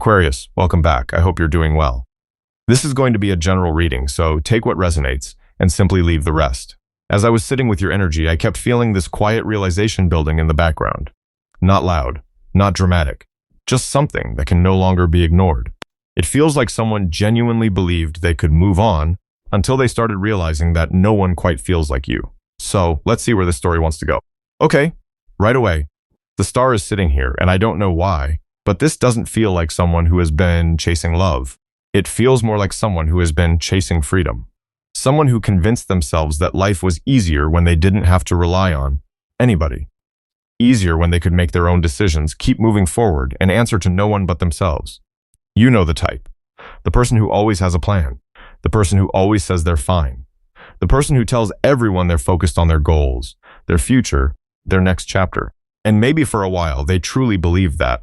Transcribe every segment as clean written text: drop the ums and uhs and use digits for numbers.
Aquarius, welcome back. I hope you're doing well. This is going to be a general reading, so take what resonates and simply leave the rest. As I was sitting with your energy, I kept feeling this quiet realization building in the background. Not loud, not dramatic, just something that can no longer be ignored. It feels like someone genuinely believed they could move on until they started realizing that no one quite feels like you. So let's see where this story wants to go. Okay, right away. The star is sitting here, and I don't know why, but this doesn't feel like someone who has been chasing love. It feels more like someone who has been chasing freedom. Someone who convinced themselves that life was easier when they didn't have to rely on anybody. Easier when they could make their own decisions, keep moving forward, and answer to no one but themselves. You know the type. The person who always has a plan. The person who always says they're fine. The person who tells everyone they're focused on their goals, their future, their next chapter. And maybe for a while, they truly believed that.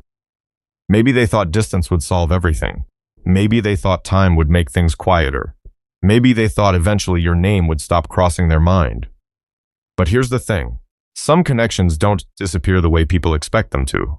Maybe they thought distance would solve everything. Maybe they thought time would make things quieter. Maybe they thought eventually your name would stop crossing their mind. But here's the thing. Some connections don't disappear the way people expect them to.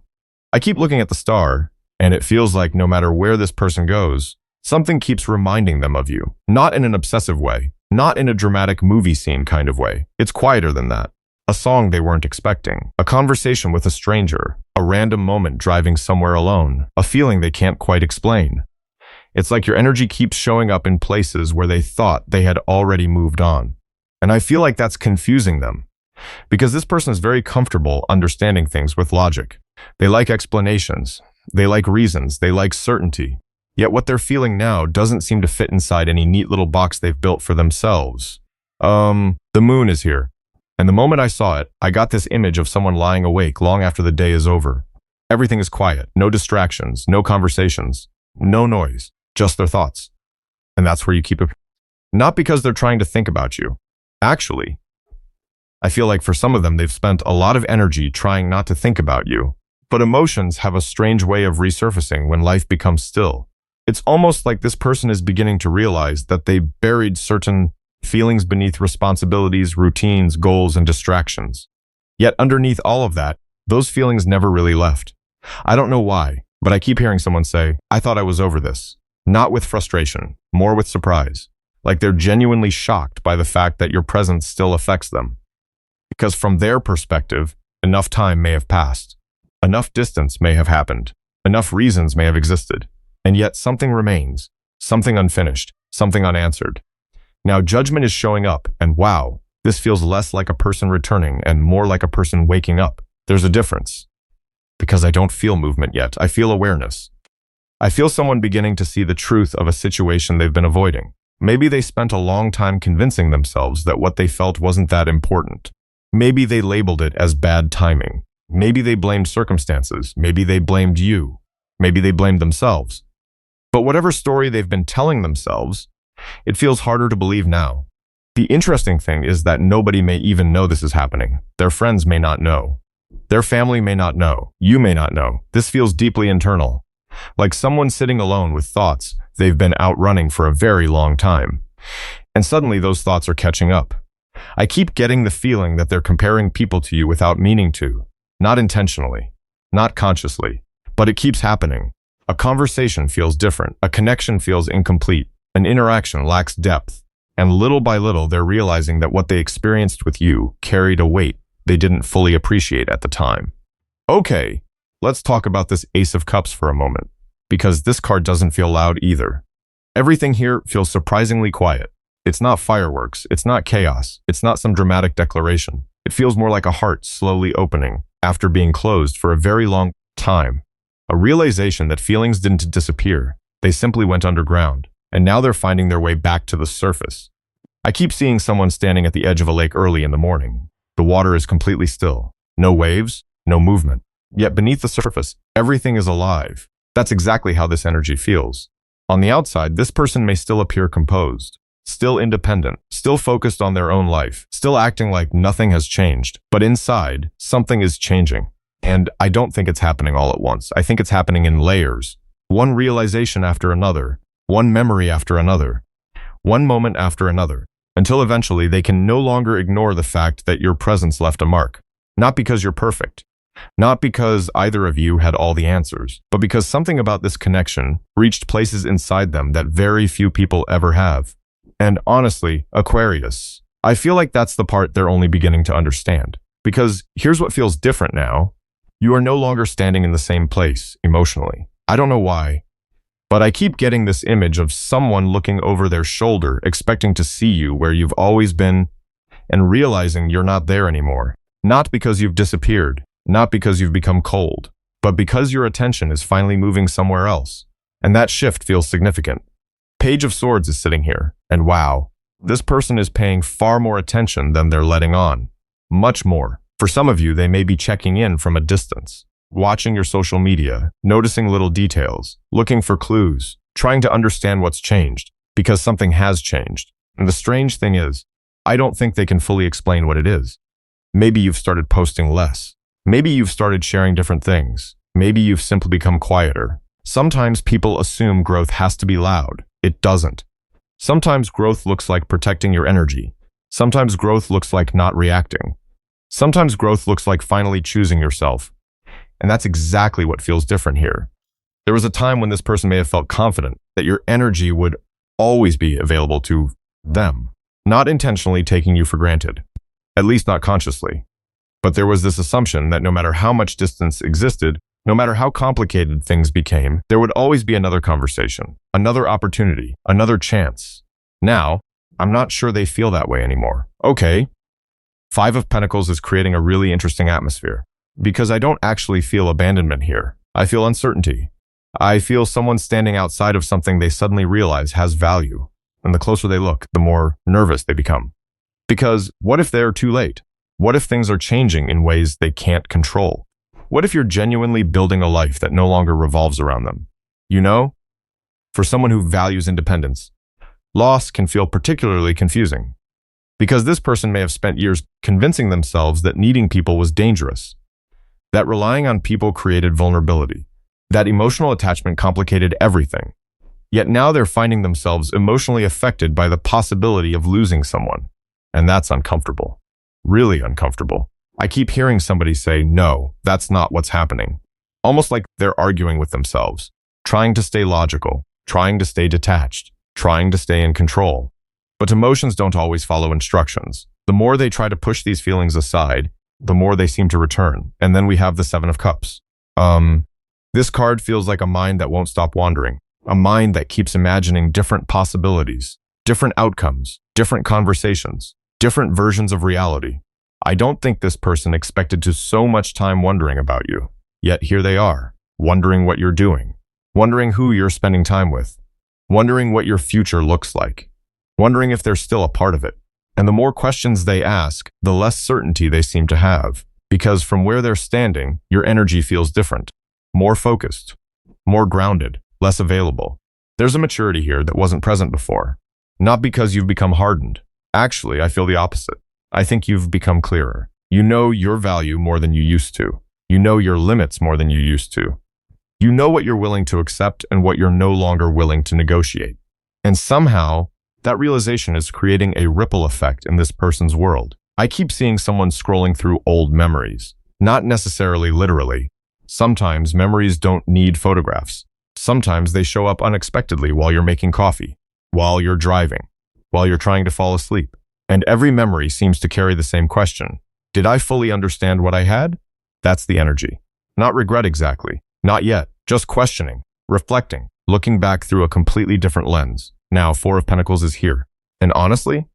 I keep looking at the star, and it feels like no matter where this person goes, something keeps reminding them of you. Not in an obsessive way, not in a dramatic movie scene kind of way. It's quieter than that. A song they weren't expecting, a conversation with a stranger, a random moment driving somewhere alone, a feeling they can't quite explain. It's like your energy keeps showing up in places where they thought they had already moved on. And I feel like that's confusing them. Because this person is very comfortable understanding things with logic. They like explanations. They like reasons. They like certainty. Yet what they're feeling now doesn't seem to fit inside any neat little box they've built for themselves. The moon is here. And the moment I saw it, I got this image of someone lying awake long after the day is over. Everything is quiet, no distractions, no conversations, no noise, just their thoughts. And that's where you keep it. Not because they're trying to think about you. Actually, I feel like for some of them, they've spent a lot of energy trying not to think about you. But emotions have a strange way of resurfacing when life becomes still. It's almost like this person is beginning to realize that they buried certain feelings beneath responsibilities, routines, goals, and distractions. Yet underneath all of that, those feelings never really left. I don't know why, but I keep hearing someone say, I thought I was over this. Not with frustration, more with surprise. Like they're genuinely shocked by the fact that your presence still affects them. Because from their perspective, enough time may have passed. Enough distance may have happened. Enough reasons may have existed. And yet something remains. Something unfinished. Something unanswered. Now judgment is showing up, and wow, this feels less like a person returning and more like a person waking up. There's a difference. Because I don't feel movement yet. I feel awareness. I feel someone beginning to see the truth of a situation they've been avoiding. Maybe they spent a long time convincing themselves that what they felt wasn't that important. Maybe they labeled it as bad timing. Maybe they blamed circumstances. Maybe they blamed you. Maybe they blamed themselves. But whatever story they've been telling themselves, it feels harder to believe now. The interesting thing is that nobody may even know this is happening. Their friends may not know. Their family may not know. You may not know. This feels deeply internal. Like someone sitting alone with thoughts they've been outrunning for a very long time. And suddenly those thoughts are catching up. I keep getting the feeling that they're comparing people to you without meaning to. Not intentionally. Not consciously. But it keeps happening. A conversation feels different. A connection feels incomplete. An interaction lacks depth. And little by little, they're realizing that what they experienced with you carried a weight they didn't fully appreciate at the time. Okay, let's talk about this Ace of Cups for a moment, because this card doesn't feel loud either. Everything here feels surprisingly quiet. It's not fireworks. It's not chaos. It's not some dramatic declaration. It feels more like a heart slowly opening after being closed for a very long time. A realization that feelings didn't disappear. They simply went underground. And now they're finding their way back to the surface. I keep seeing someone standing at the edge of a lake early in the morning. The water is completely still. No waves, no movement. Yet beneath the surface, everything is alive. That's exactly how this energy feels. On the outside, this person may still appear composed, still independent, still focused on their own life, still acting like nothing has changed. But inside, something is changing. And I don't think it's happening all at once. I think it's happening in layers. One realization after another. One memory after another, one moment after another, until eventually they can no longer ignore the fact that your presence left a mark. Not because you're perfect, Not because either of you had all the answers, but because something about this connection reached places inside them that very few people ever have. And honestly, Aquarius, I feel like that's the part they're only beginning to understand. Because here's what feels different now. You are no longer standing in the same place emotionally. I don't know why, but I keep getting this image of someone looking over their shoulder, expecting to see you where you've always been, and realizing you're not there anymore. Not because you've disappeared, not because you've become cold, but because your attention is finally moving somewhere else. And that shift feels significant. Page of Swords is sitting here, and wow, this person is paying far more attention than they're letting on. Much more. For some of you, they may be checking in from a distance, watching your social media, noticing little details, looking for clues, trying to understand what's changed, because something has changed. And the strange thing is, I don't think they can fully explain what it is. Maybe you've started posting less. Maybe you've started sharing different things. Maybe you've simply become quieter. Sometimes people assume growth has to be loud. It doesn't. Sometimes growth looks like protecting your energy. Sometimes growth looks like not reacting. Sometimes growth looks like finally choosing yourself. And that's exactly what feels different here. There was a time when this person may have felt confident that your energy would always be available to them, not intentionally taking you for granted, at least not consciously. But there was this assumption that no matter how much distance existed, no matter how complicated things became, there would always be another conversation, another opportunity, another chance. Now, I'm not sure they feel that way anymore. Okay. Five of Pentacles is creating a really interesting atmosphere, because I don't actually feel abandonment here. I feel uncertainty. I feel someone standing outside of something they suddenly realize has value. And the closer they look, the more nervous they become. Because what if they're too late? What if things are changing in ways they can't control? What if you're genuinely building a life that no longer revolves around them? You know, for someone who values independence, loss can feel particularly confusing. Because this person may have spent years convincing themselves that needing people was dangerous, that relying on people created vulnerability, that emotional attachment complicated everything. Yet now they're finding themselves emotionally affected by the possibility of losing someone. And that's uncomfortable. Really uncomfortable. I keep hearing somebody say, no, that's not what's happening. Almost like they're arguing with themselves, trying to stay logical, trying to stay detached, trying to stay in control. But emotions don't always follow instructions. The more they try to push these feelings aside, the more they seem to return. And then we have the Seven of Cups. This card feels like a mind that won't stop wandering. A mind that keeps imagining different possibilities, different outcomes, different conversations, different versions of reality. I don't think this person expected to so much time wondering about you. Yet here they are, wondering what you're doing, wondering who you're spending time with, wondering what your future looks like, wondering if they're still a part of it. And the more questions they ask, the less certainty they seem to have. Because from where they're standing, your energy feels different, more focused, more grounded, less available. There's a maturity here that wasn't present before. Not because you've become hardened. Actually, I feel the opposite. I think you've become clearer. You know your value more than you used to. You know your limits more than you used to. You know what you're willing to accept and what you're no longer willing to negotiate. And somehow, that realization is creating a ripple effect in this person's world. I keep seeing someone scrolling through old memories. Not necessarily literally. Sometimes memories don't need photographs. Sometimes they show up unexpectedly while you're making coffee, while you're driving, while you're trying to fall asleep. And every memory seems to carry the same question. Did I fully understand what I had? That's the energy. Not regret exactly. Not yet. Just questioning, reflecting, looking back through a completely different lens. Now, Four of Pentacles is here. And honestly,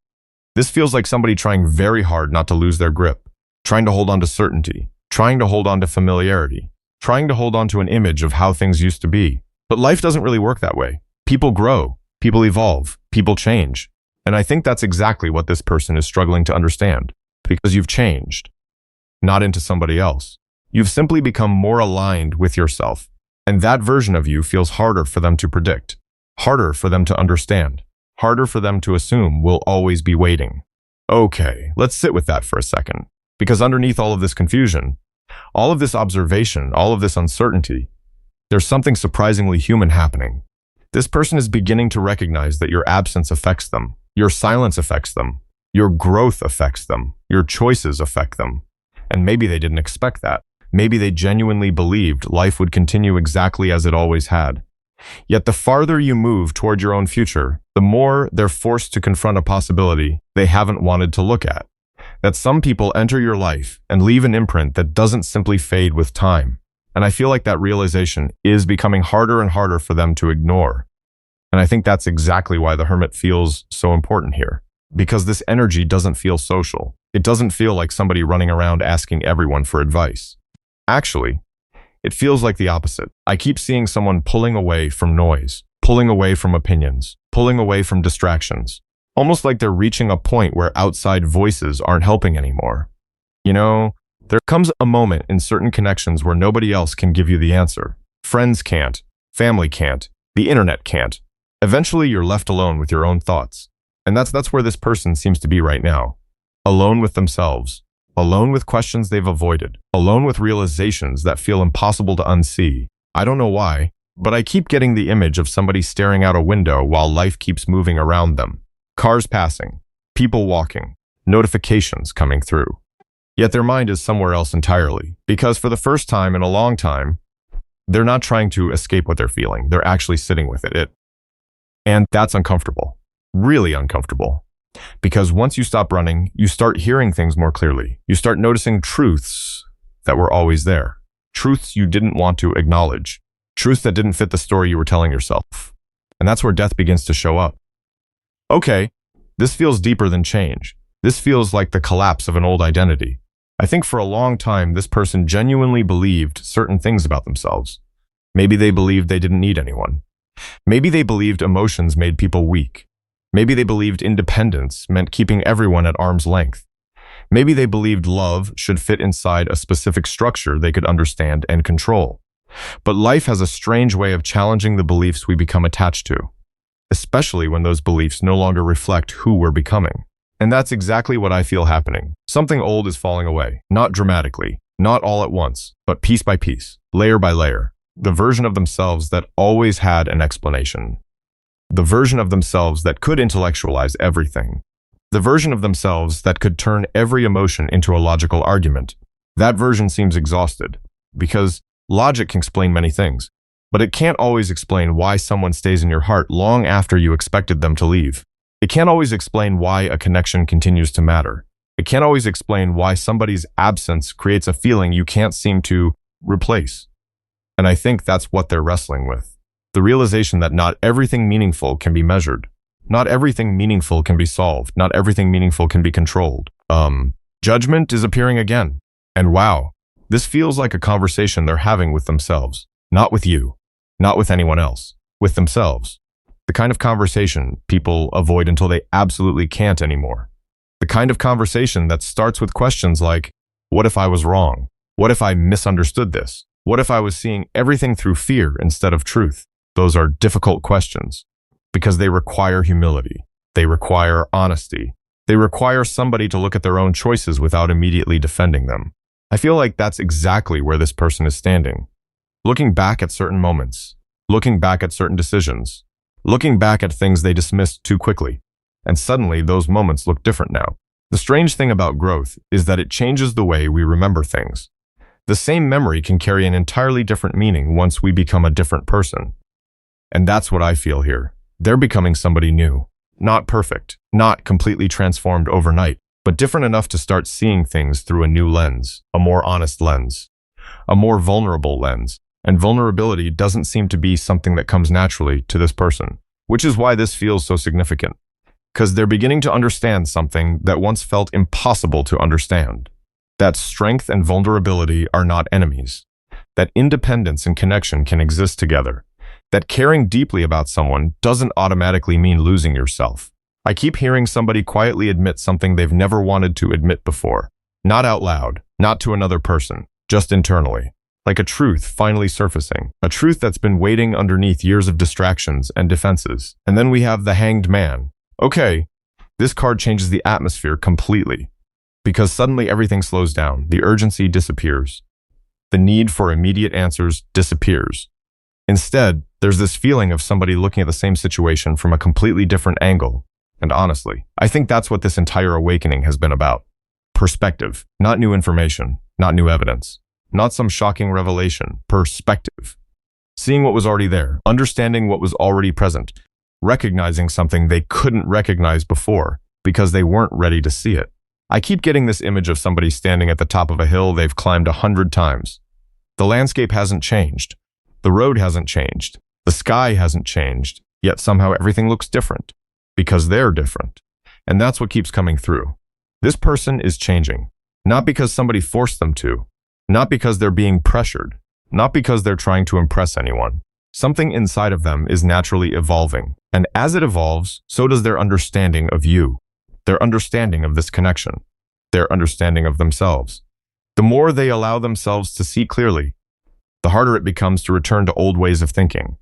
this feels like somebody trying very hard not to lose their grip, trying to hold on to certainty, trying to hold on to familiarity, trying to hold on to an image of how things used to be. But life doesn't really work that way. People grow, people evolve, people change. And I think that's exactly what this person is struggling to understand. Because you've changed, not into somebody else. You've simply become more aligned with yourself. And that version of you feels harder for them to predict, harder for them to understand, harder for them to assume will always be waiting. Okay, let's sit with that for a second. Because underneath all of this confusion, all of this observation, all of this uncertainty, there's something surprisingly human happening. This person is beginning to recognize that your absence affects them, your silence affects them, your growth affects them, your choices affect them. And maybe they didn't expect that. Maybe they genuinely believed life would continue exactly as it always had. Yet the farther you move toward your own future, the more they're forced to confront a possibility they haven't wanted to look at. That some people enter your life and leave an imprint that doesn't simply fade with time. And I feel like that realization is becoming harder and harder for them to ignore. And I think that's exactly why the hermit feels so important here. Because this energy doesn't feel social. It doesn't feel like somebody running around asking everyone for advice. Actually, it feels like the opposite. I keep seeing someone pulling away from noise, pulling away from opinions, pulling away from distractions. Almost like they're reaching a point where outside voices aren't helping anymore. You know, there comes a moment in certain connections where nobody else can give you the answer. Friends can't, family can't, the internet can't. Eventually you're left alone with your own thoughts. And that's where this person seems to be right now. Alone with themselves. Alone with questions they've avoided. Alone with realizations that feel impossible to unsee. I don't know why, but I keep getting the image of somebody staring out a window while life keeps moving around them. Cars passing, people walking, notifications coming through. Yet their mind is somewhere else entirely, because for the first time in a long time, they're not trying to escape what they're feeling. They're actually sitting with it. And that's uncomfortable. Really uncomfortable. Because once you stop running, you start hearing things more clearly. You start noticing truths that were always there. Truths you didn't want to acknowledge. Truths that didn't fit the story you were telling yourself. And that's where death begins to show up. Okay, this feels deeper than change. This feels like the collapse of an old identity. I think for a long time, this person genuinely believed certain things about themselves. Maybe they believed they didn't need anyone. Maybe they believed emotions made people weak. Maybe they believed independence meant keeping everyone at arm's length. Maybe they believed love should fit inside a specific structure they could understand and control. But life has a strange way of challenging the beliefs we become attached to, especially when those beliefs no longer reflect who we're becoming. And that's exactly what I feel happening. Something old is falling away, not dramatically, not all at once, but piece by piece, layer by layer. The version of themselves that always had an explanation. The version of themselves that could intellectualize everything. The version of themselves that could turn every emotion into a logical argument. That version seems exhausted, because logic can explain many things, but it can't always explain why someone stays in your heart long after you expected them to leave. It can't always explain why a connection continues to matter. It can't always explain why somebody's absence creates a feeling you can't seem to replace. And I think that's what they're wrestling with. The realization that not everything meaningful can be measured. Not everything meaningful can be solved. Not everything meaningful can be controlled. Judgment is appearing again. And wow, this feels like a conversation they're having with themselves. Not with you. Not with anyone else. With themselves. The kind of conversation people avoid until they absolutely can't anymore. The kind of conversation that starts with questions like, what if I was wrong? What if I misunderstood this? What if I was seeing everything through fear instead of truth? Those are difficult questions because they require humility. They require honesty. They require somebody to look at their own choices without immediately defending them. I feel like that's exactly where this person is standing. Looking back at certain moments, looking back at certain decisions, looking back at things they dismissed too quickly, and suddenly those moments look different now. The strange thing about growth is that it changes the way we remember things. The same memory can carry an entirely different meaning once we become a different person. And that's what I feel here. They're becoming somebody new. Not perfect, not completely transformed overnight, but different enough to start seeing things through a new lens, a more honest lens, a more vulnerable lens. And vulnerability doesn't seem to be something that comes naturally to this person, which is why this feels so significant. Because they're beginning to understand something that once felt impossible to understand. That strength and vulnerability are not enemies. That independence and connection can exist together. That caring deeply about someone doesn't automatically mean losing yourself. I keep hearing somebody quietly admit something they've never wanted to admit before. Not out loud, not to another person, just internally. Like a truth finally surfacing. A truth that's been waiting underneath years of distractions and defenses. And then we have the hanged man. Okay, this card changes the atmosphere completely. Because suddenly everything slows down, the urgency disappears. The need for immediate answers disappears. Instead, there's this feeling of somebody looking at the same situation from a completely different angle. And honestly, I think that's what this entire awakening has been about. Perspective, not new information, not new evidence, Not some shocking revelation. Perspective. Seeing what was already there, understanding what was already present, recognizing something they couldn't recognize before because they weren't ready to see it. I keep getting this image of somebody standing at the top of a hill they've climbed 100 times. The landscape hasn't changed. The road hasn't changed. The sky hasn't changed. Yet somehow everything looks different because they're different. And that's what keeps coming through. This person is changing, not because somebody forced them to, not because they're being pressured, not because they're trying to impress anyone. Something inside of them is naturally evolving. And as it evolves, so does their understanding of you, their understanding of this connection, their understanding of themselves. The more they allow themselves to see clearly, the harder it becomes to return to old ways of thinking.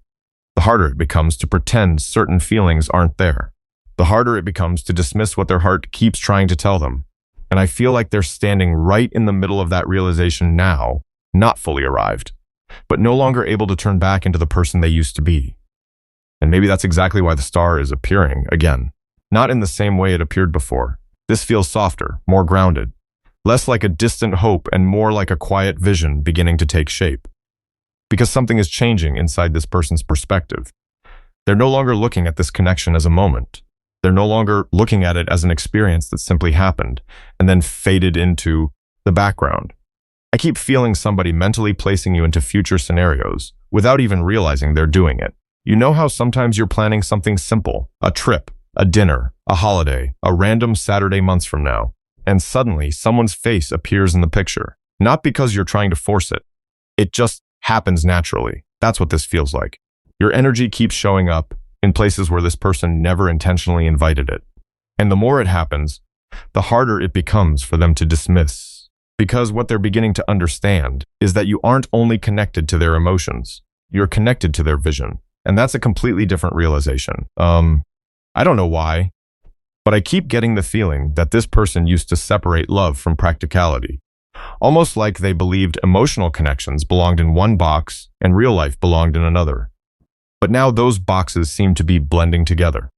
The harder it becomes to pretend certain feelings aren't there. The harder it becomes to dismiss what their heart keeps trying to tell them. And I feel like they're standing right in the middle of that realization now, not fully arrived, but no longer able to turn back into the person they used to be. And maybe that's exactly why the star is appearing again. Not in the same way it appeared before. This feels softer, more grounded, less like a distant hope and more like a quiet vision beginning to take shape. Because something is changing inside this person's perspective. They're no longer looking at this connection as a moment. They're no longer looking at it as an experience that simply happened and then faded into the background. I keep feeling somebody mentally placing you into future scenarios without even realizing they're doing it. You know how sometimes you're planning something simple, a trip, a dinner, a holiday, a random Saturday months from now, and suddenly someone's face appears in the picture. Not because you're trying to force it. It just happens naturally. That's what this feels like. Your energy keeps showing up in places where this person never intentionally invited it. And the more it happens, the harder it becomes for them to dismiss. Because what they're beginning to understand is that you aren't only connected to their emotions, you're connected to their vision. And that's a completely different realization. I don't know why, but I keep getting the feeling that this person used to separate love from practicality. Almost like they believed emotional connections belonged in one box and real life belonged in another. But now those boxes seem to be blending together.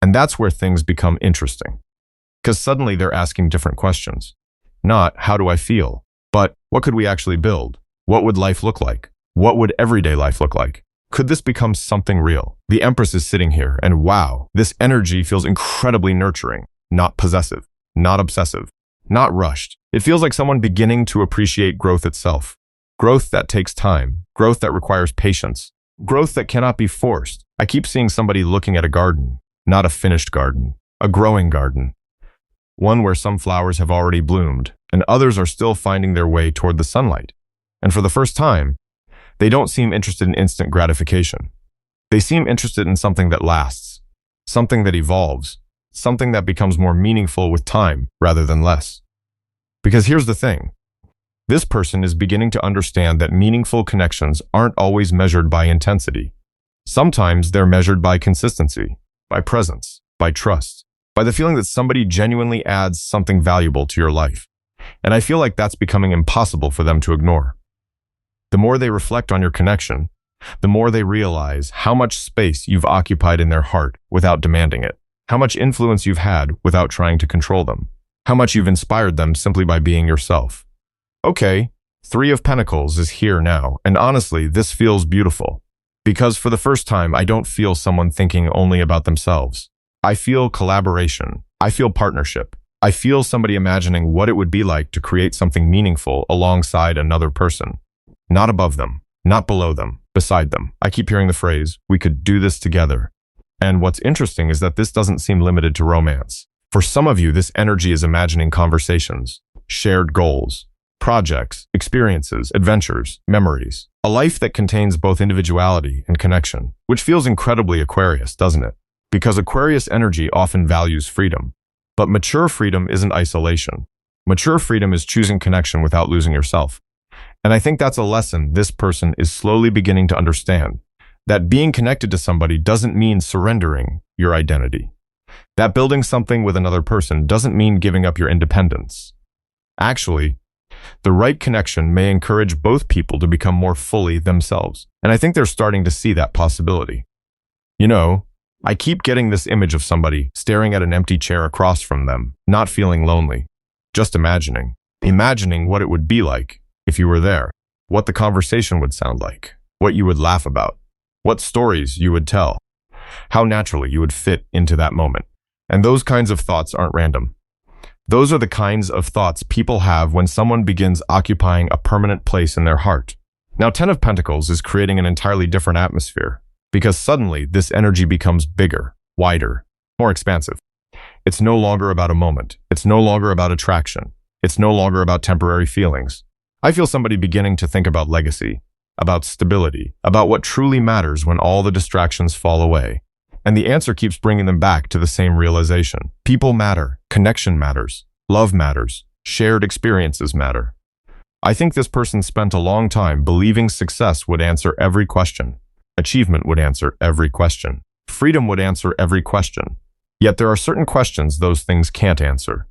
And that's where things become interesting. Because suddenly they're asking different questions. Not, how do I feel? But, what could we actually build? What would life look like? What would everyday life look like? Could this become something real? The Empress is sitting here, and wow, this energy feels incredibly nurturing, not possessive, not obsessive, not rushed. It feels like someone beginning to appreciate growth itself. Growth that takes time, growth that requires patience, growth that cannot be forced. I keep seeing somebody looking at a garden, not a finished garden, a growing garden. One where some flowers have already bloomed, and others are still finding their way toward the sunlight. And for the first time, they don't seem interested in instant gratification. They seem interested in something that lasts, something that evolves, something that becomes more meaningful with time rather than less. Because here's the thing. This person is beginning to understand that meaningful connections aren't always measured by intensity. Sometimes they're measured by consistency, by presence, by trust, by the feeling that somebody genuinely adds something valuable to your life. And I feel like that's becoming impossible for them to ignore. The more they reflect on your connection, the more they realize how much space you've occupied in their heart without demanding it, how much influence you've had without trying to control them, how much you've inspired them simply by being yourself. Okay, 3 of Pentacles is here now, and honestly, this feels beautiful. Because for the first time, I don't feel someone thinking only about themselves. I feel collaboration. I feel partnership. I feel somebody imagining what it would be like to create something meaningful alongside another person. Not above them, not below them, beside them. I keep hearing the phrase, we could do this together. And what's interesting is that this doesn't seem limited to romance. For some of you, this energy is imagining conversations, shared goals, projects, experiences, adventures, memories. A life that contains both individuality and connection, which feels incredibly Aquarius, doesn't it? Because Aquarius energy often values freedom. But mature freedom isn't isolation. Mature freedom is choosing connection without losing yourself. And I think that's a lesson this person is slowly beginning to understand. That being connected to somebody doesn't mean surrendering your identity. That building something with another person doesn't mean giving up your independence. Actually, the right connection may encourage both people to become more fully themselves. And I think they're starting to see that possibility. You know, I keep getting this image of somebody staring at an empty chair across from them, not feeling lonely, just imagining what it would be like if you were there, what the conversation would sound like, what you would laugh about, what stories you would tell, how naturally you would fit into that moment. And those kinds of thoughts aren't random. Those are the kinds of thoughts people have when someone begins occupying a permanent place in their heart. Now, Ten of Pentacles is creating an entirely different atmosphere, because suddenly this energy becomes bigger, wider, more expansive. It's no longer about a moment. It's no longer about attraction. It's no longer about temporary feelings. I feel somebody beginning to think about legacy, about stability, about what truly matters when all the distractions fall away. And the answer keeps bringing them back to the same realization. People matter, connection matters, love matters, shared experiences matter. I think this person spent a long time believing success would answer every question. Achievement would answer every question. Freedom would answer every question. Yet there are certain questions those things can't answer.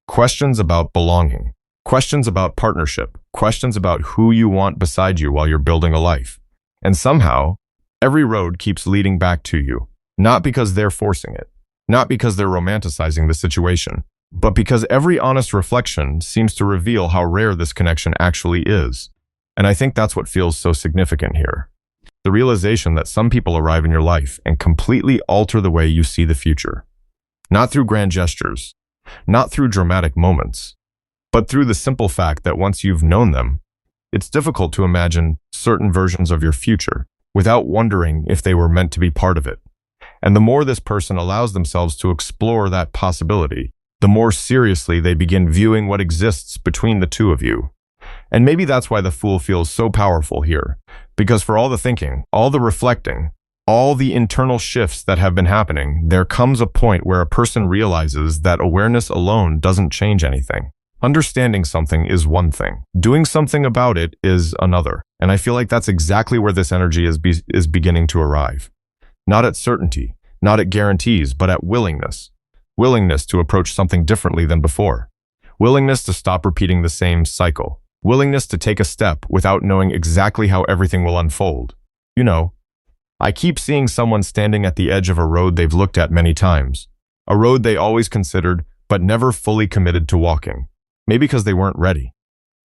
Questions about belonging. Questions about partnership. Questions about who you want beside you while you're building a life. And somehow, every road keeps leading back to you. Not because they're forcing it. Not because they're romanticizing the situation. But because every honest reflection seems to reveal how rare this connection actually is. And I think that's what feels so significant here. The realization that some people arrive in your life and completely alter the way you see the future. Not through grand gestures, not through dramatic moments, but through the simple fact that once you've known them, it's difficult to imagine certain versions of your future without wondering if they were meant to be part of it. And the more this person allows themselves to explore that possibility, the more seriously they begin viewing what exists between the two of you. And maybe that's why the Fool feels so powerful here, because for all the thinking, all the reflecting, all the internal shifts that have been happening, there comes a point where a person realizes that awareness alone doesn't change anything. Understanding something is one thing. Doing something about it is another. And I feel like that's exactly where this energy is beginning to arrive. Not at certainty, not at guarantees, but at willingness. Willingness to approach something differently than before. Willingness to stop repeating the same cycle. Willingness to take a step without knowing exactly how everything will unfold. You know, I keep seeing someone standing at the edge of a road they've looked at many times. A road they always considered, but never fully committed to walking. Maybe because they weren't ready.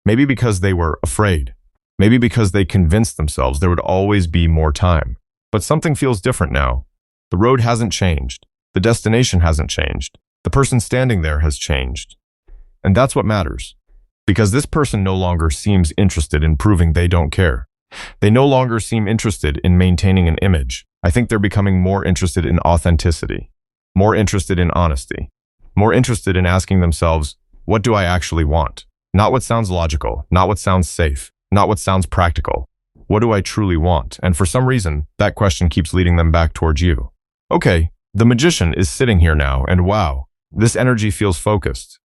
Maybe because they were afraid. Maybe because they convinced themselves there would always be more time. But something feels different now. The road hasn't changed. The destination hasn't changed. The person standing there has changed. And that's what matters. Because this person no longer seems interested in proving they don't care. They no longer seem interested in maintaining an image. I think they're becoming more interested in authenticity, more interested in honesty, more interested in asking themselves, what do I actually want? Not what sounds logical, not what sounds safe, not what sounds practical. What do I truly want? And for some reason, that question keeps leading them back towards you. Okay, the Magician is sitting here now, and wow, this energy feels focused.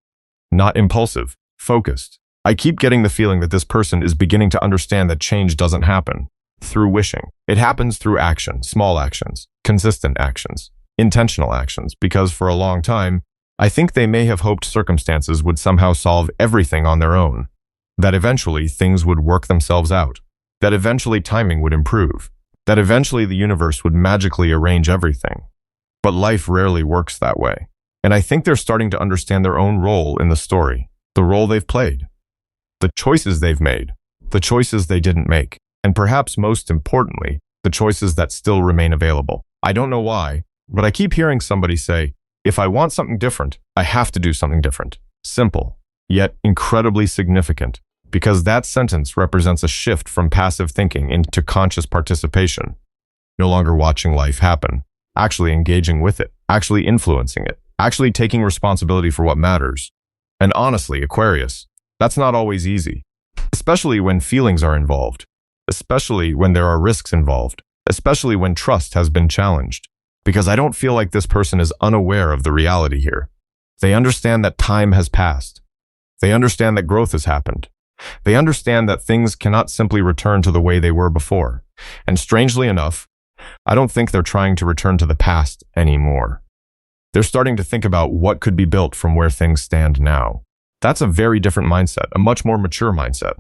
Not impulsive, focused. I keep getting the feeling that this person is beginning to understand that change doesn't happen through wishing. It happens through action, small actions, consistent actions, intentional actions, because for a long time, I think they may have hoped circumstances would somehow solve everything on their own, that eventually things would work themselves out, that eventually timing would improve, that eventually the universe would magically arrange everything. But life rarely works that way. And I think they're starting to understand their own role in the story, the role they've played, the choices they've made, the choices they didn't make, and perhaps most importantly, the choices that still remain available. I don't know why, but I keep hearing somebody say, if I want something different, I have to do something different. Simple, yet incredibly significant, because that sentence represents a shift from passive thinking into conscious participation. No longer watching life happen, actually engaging with it, actually influencing it, actually taking responsibility for what matters. And honestly, Aquarius, that's not always easy, especially when feelings are involved, especially when there are risks involved, especially when trust has been challenged. Because I don't feel like this person is unaware of the reality here. They understand that time has passed. They understand that growth has happened. They understand that things cannot simply return to the way they were before. And strangely enough, I don't think they're trying to return to the past anymore. They're starting to think about what could be built from where things stand now. That's a very different mindset, a much more mature mindset.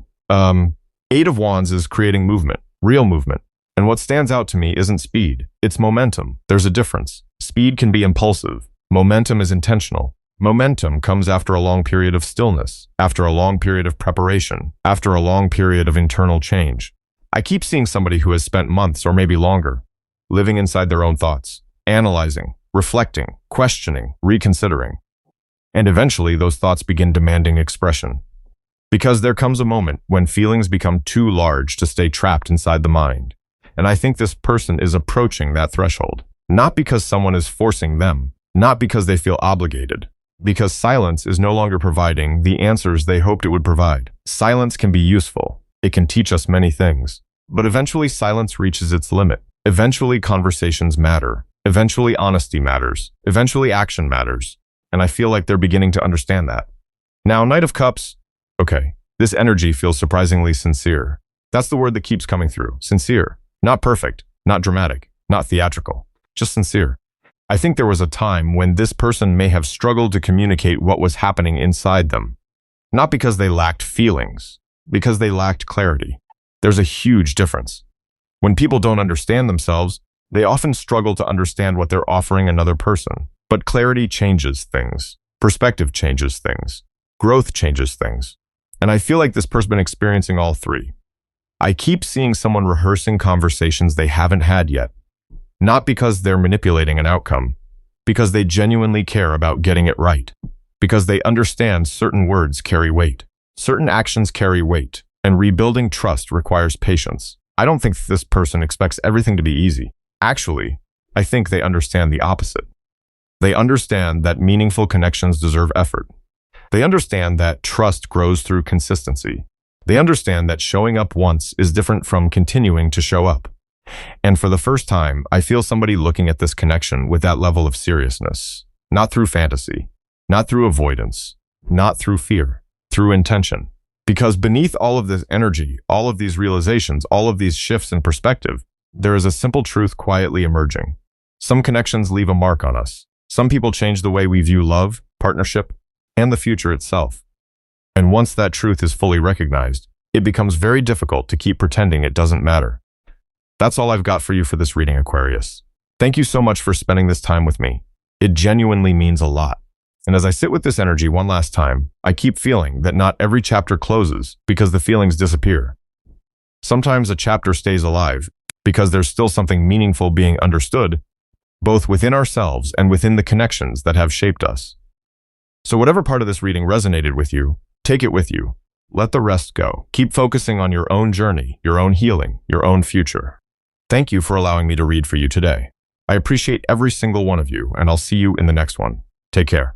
Eight of Wands is creating movement, real movement. And what stands out to me isn't speed, it's momentum. There's a difference. Speed can be impulsive. Momentum is intentional. Momentum comes after a long period of stillness, after a long period of preparation, after a long period of internal change. I keep seeing somebody who has spent months or maybe longer living inside their own thoughts, analyzing, reflecting, questioning, reconsidering. And eventually those thoughts begin demanding expression. Because there comes a moment when feelings become too large to stay trapped inside the mind. And I think this person is approaching that threshold. Not because someone is forcing them, not because they feel obligated, because silence is no longer providing the answers they hoped it would provide. Silence can be useful. It can teach us many things. But eventually silence reaches its limit. Eventually conversations matter. Eventually honesty matters. Eventually action matters. And I feel like they're beginning to understand that. Now, Knight of Cups, okay, this energy feels surprisingly sincere. That's the word that keeps coming through. Sincere. Not perfect, not dramatic, not theatrical, just sincere. I think there was a time when this person may have struggled to communicate what was happening inside them. Not because they lacked feelings, because they lacked clarity. There's a huge difference. When people don't understand themselves, they often struggle to understand what they're offering another person. But clarity changes things. Perspective changes things. Growth changes things. And I feel like this person's been experiencing all three. I keep seeing someone rehearsing conversations they haven't had yet. Not because they're manipulating an outcome, because they genuinely care about getting it right. Because they understand certain words carry weight. Certain actions carry weight, and rebuilding trust requires patience. I don't think this person expects everything to be easy. Actually, I think they understand the opposite. They understand that meaningful connections deserve effort. They understand that trust grows through consistency. They understand that showing up once is different from continuing to show up. And for the first time, I feel somebody looking at this connection with that level of seriousness. Not through fantasy, not through avoidance, not through fear, through intention. Because beneath all of this energy, all of these realizations, all of these shifts in perspective, there is a simple truth quietly emerging. Some connections leave a mark on us. Some people change the way we view love, partnership, and the future itself. And once that truth is fully recognized, it becomes very difficult to keep pretending it doesn't matter. That's all I've got for you for this reading, Aquarius. Thank you so much for spending this time with me. It genuinely means a lot. And as I sit with this energy one last time, I keep feeling that not every chapter closes because the feelings disappear. Sometimes a chapter stays alive because there's still something meaningful being understood, both within ourselves and within the connections that have shaped us. So whatever part of this reading resonated with you, take it with you. Let the rest go. Keep focusing on your own journey, your own healing, your own future. Thank you for allowing me to read for you today. I appreciate every single one of you, and I'll see you in the next one. Take care.